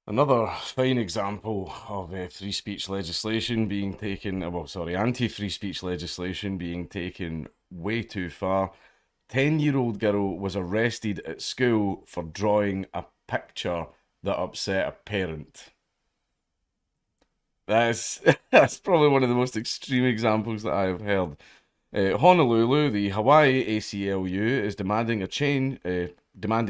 Another fine example of free speech legislation being taken, anti-free speech legislation being taken way too far. 10-year-old girl was arrested at school for drawing a picture that upset a parent. That's that's probably one of the most extreme examples that I have heard. Honolulu, the Hawaii ACLU, is demanding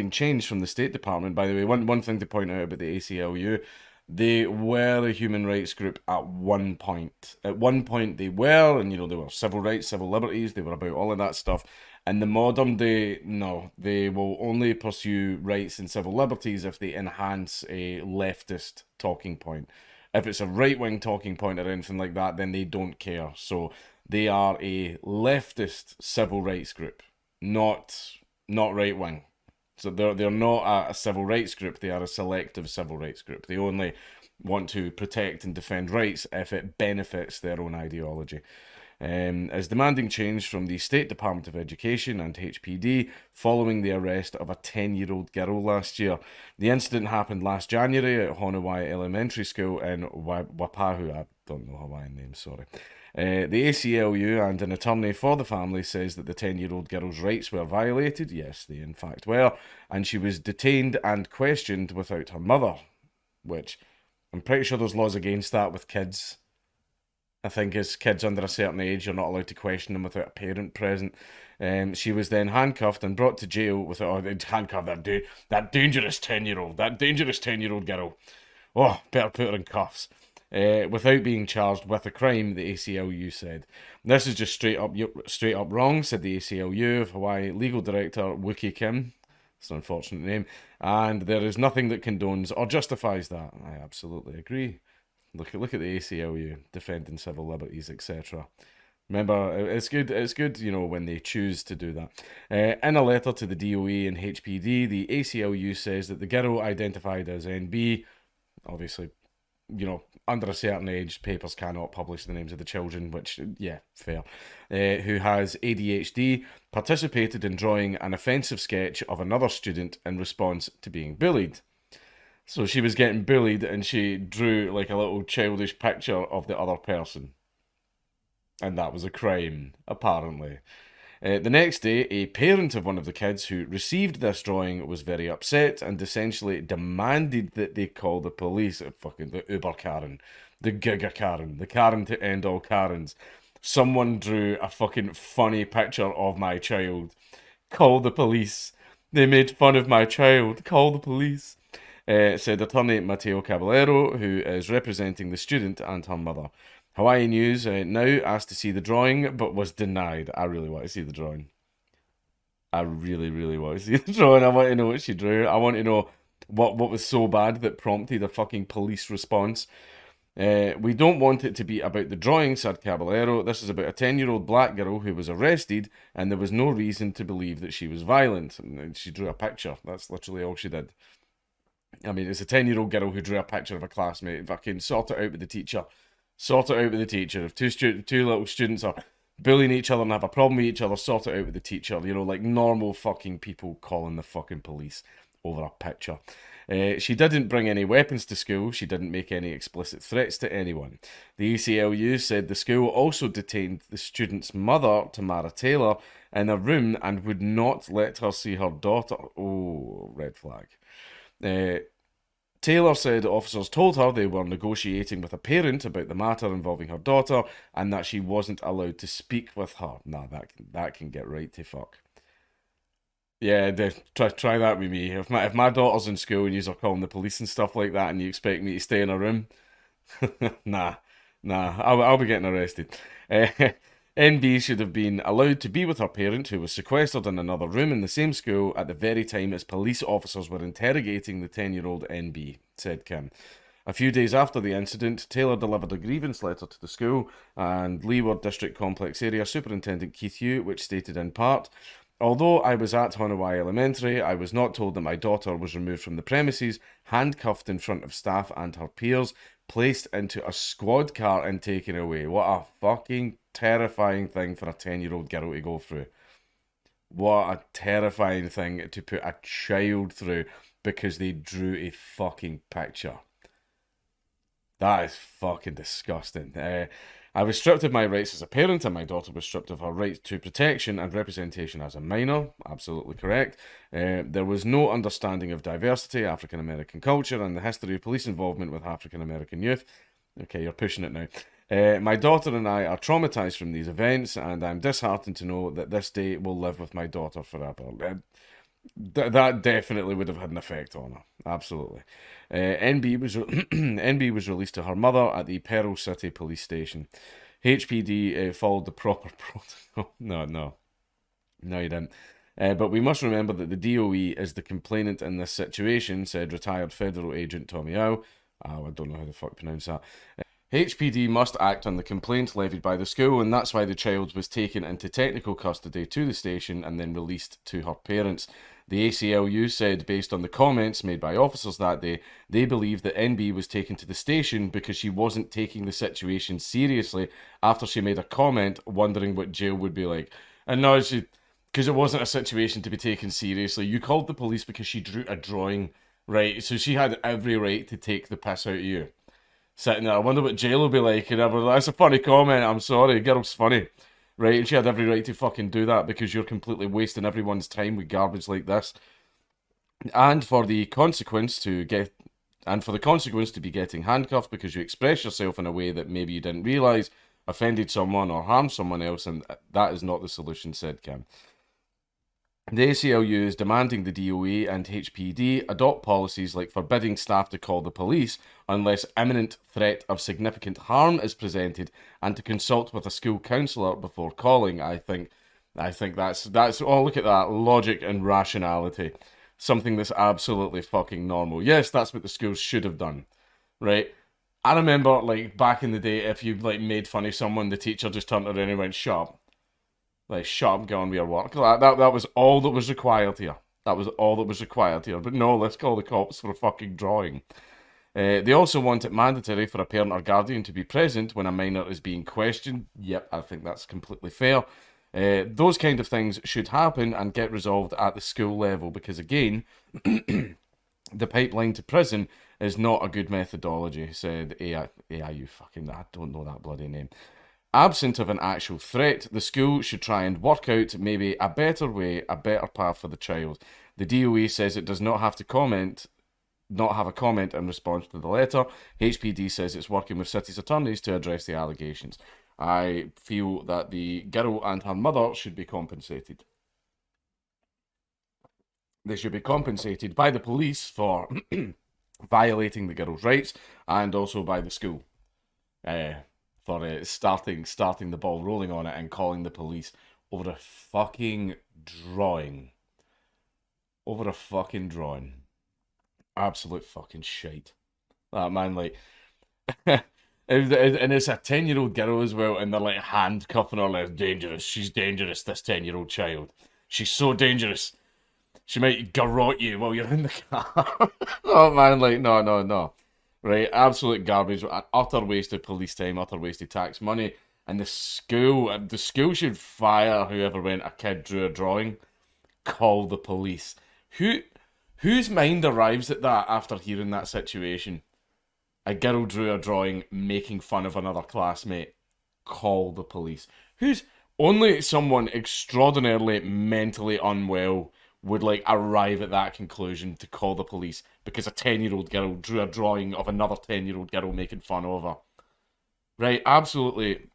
change from the State Department. By the way, one thing to point out about the ACLU, they were a human rights group at one point. At one point, they were, and they were civil rights, civil liberties. They were about all of that stuff. In the modern day, no, they will only pursue rights and civil liberties if they enhance a leftist talking point. If it's a right wing talking point or anything like that, then they don't care. So they are a leftist civil rights group, not right wing. So they're not a civil rights group. They are a selective civil rights group. They only want to protect and defend rights if it benefits their own ideology. Is demanding change from the State Department of Education and HPD following the arrest of a 10-year-old girl last year. The incident happened last January at Hawaii Elementary School in Wapahu. I don't know Hawaiian names, sorry. The ACLU and an attorney for the family says that the 10-year-old girl's rights were violated. Yes, they in fact were. And she was detained and questioned without her mother, which I'm pretty sure there's laws against that with kids. I think as kids under a certain age, you're not allowed to question them without a parent present. She was then handcuffed and brought to jail without handcuffed that dangerous 10-year-old, that dangerous 10-year-old girl. Oh, better put her in cuffs. Without being charged with a crime, the ACLU said. This is just straight up wrong, said the ACLU of Hawaii legal director Wookie Kim. It's an unfortunate name, and there is nothing that condones or justifies that. I absolutely agree. Look at the ACLU defending civil liberties, etc. Remember, it's good. It's good, when they choose to do that. In a letter to the DOE and HPD, the ACLU says that the girl identified as NB, obviously, under a certain age, papers cannot publish the names of the children, which, yeah, fair, who has ADHD, participated in drawing an offensive sketch of another student in response to being bullied. So she was getting bullied and she drew like a little childish picture of the other person. And that was a crime, apparently. The next day, a parent of one of the kids who received this drawing was very upset and essentially demanded that they call the police. Fucking the Uber Karen, the Giga Karen, the Karen to end all Karens. Someone drew a fucking funny picture of my child. Call the police. They made fun of my child. Call the police. Said attorney Mateo Caballero, who is representing the student and her mother. Hawaii News now asked to see the drawing, but was denied. I really want to see the drawing. I really, really want to see the drawing. I want to know what she drew. I want to know what was so bad that prompted a fucking police response. We don't want it to be about the drawing, said Caballero. This is about a 10-year-old black girl who was arrested, and there was no reason to believe that she was violent. And she drew a picture. That's literally all she did. I mean, it's a 10-year-old girl who drew a picture of a classmate. Fucking sort it out with the teacher. Sort it out with the teacher. If two little students are bullying each other and have a problem with each other, sort it out with the teacher. Like normal fucking people calling the fucking police over a picture. She didn't bring any weapons to school. She didn't make any explicit threats to anyone. The ACLU said the school also detained the student's mother, Tamara Taylor, in a room and would not let her see her daughter. Oh, red flag. Taylor said officers told her they were negotiating with a parent about the matter involving her daughter and that she wasn't allowed to speak with her. Nah, that can get right to fuck. Yeah, try that with me. If my daughter's in school and you are calling the police and stuff like that, and you expect me to stay in a room, nah, I'll be getting arrested. NB should have been allowed to be with her parent, who was sequestered in another room in the same school at the very time as police officers were interrogating the 10-year-old NB, said Kim. A few days after the incident, Taylor delivered a grievance letter to the school and Leeward District Complex Area Superintendent Keith Hugh, which stated in part, although I was at Hawaii Elementary, I was not told that my daughter was removed from the premises, handcuffed in front of staff and her peers, placed into a squad car and taken away. What a fucking terrifying thing for a 10-year-old girl to go through. What a terrifying thing to put a child through because they drew a fucking picture. That is fucking disgusting. I was stripped of my rights as a parent, and my daughter was stripped of her right to protection and representation as a minor. Absolutely correct. There was no understanding of diversity, African American culture, and the history of police involvement with African American youth. Okay, you're pushing it now. My daughter and I are traumatized from these events, and I'm disheartened to know that this day will live with my daughter forever. That definitely would have had an effect on her. Absolutely. NB was NB was released to her mother at the Pearl City police station. HPD followed the proper protocol. No, you didn't. But we must remember that the DOE is the complainant in this situation, said retired federal agent Tommy Au. Oh, I don't know how the fuck to pronounce that. HPD must act on the complaint levied by the school, and that's why the child was taken into technical custody to the station and then released to her parents. The ACLU said, based on the comments made by officers that day, they believe that NB was taken to the station because she wasn't taking the situation seriously after she made a comment wondering what jail would be like. And no, because it wasn't a situation to be taken seriously. You called the police because she drew a drawing, right? So she had every right to take the piss out of you. Sitting there, I wonder what jail will be like. And everyone's like, that's a funny comment, I'm sorry, girl's funny. Right, and she had every right to fucking do that because you're completely wasting everyone's time with garbage like this. And for the consequence to be getting handcuffed because you express yourself in a way that maybe you didn't realise offended someone or harmed someone else, and that is not the solution, said Kim. The ACLU is demanding the DOE and HPD adopt policies like forbidding staff to call the police unless imminent threat of significant harm is presented, and to consult with a school counsellor before calling. I think that's oh, look at that logic and rationality. Something that's absolutely fucking normal. Yes, that's what the schools should have done, right? I remember, like, back in the day, if you, like, made fun of someone, the teacher just turned around and went, shut up. Like, shut up, get on with your work. That was all that was required here. That was all that was required here. But no, let's call the cops for a fucking drawing. They also want it mandatory for a parent or guardian to be present when a minor is being questioned. Yep, I think that's completely fair. Those kind of things should happen and get resolved at the school level because, again, the pipeline to prison is not a good methodology, said AIU. Fucking, I don't know that bloody name. Absent of an actual threat, the school should try and work out maybe a better way, a better path for the child. The DOE says it does not have a comment in response to the letter. HPD says it's working with city's attorneys to address the allegations. I feel that the girl and her mother should be compensated. They should be compensated by the police for violating the girl's rights, and also by the school. For starting the ball rolling on it and calling the police over a fucking drawing. Over a fucking drawing. Absolute fucking shite. That man, like... and it's a 10-year-old girl as well, and they're like handcuffing her like, dangerous. She's dangerous, this 10-year-old child. She's so dangerous. She might garrote you while you're in the car. Oh man, like, no. Right, absolute garbage, an utter waste of police time, utter waste of tax money, and the school should fire whoever went, a kid drew a drawing, call the police. Whose mind arrives at that after hearing that situation? A girl drew a drawing making fun of another classmate, call the police. Only someone extraordinarily mentally unwell would like arrive at that conclusion to call the police because a 10-year-old girl drew a drawing of another 10-year-old girl making fun of her. Right, absolute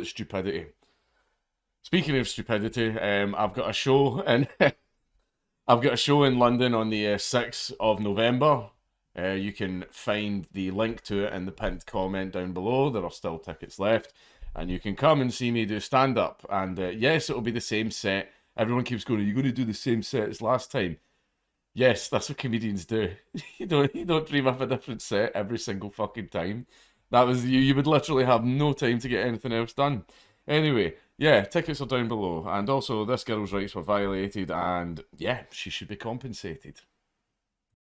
stupidity. Speaking of stupidity, I've got a show in London on the 6th of November. You can find the link to it in the pinned comment down below. There are still tickets left, and you can come and see me do stand-up. And yes, it'll be the same set. Everyone keeps going, are you going to do the same set as last time? Yes, that's what comedians do. You don't dream up a different set every single fucking time. That was you would literally have no time to get anything else done. Anyway, yeah, tickets are down below. And also, this girl's rights were violated, and yeah, she should be compensated.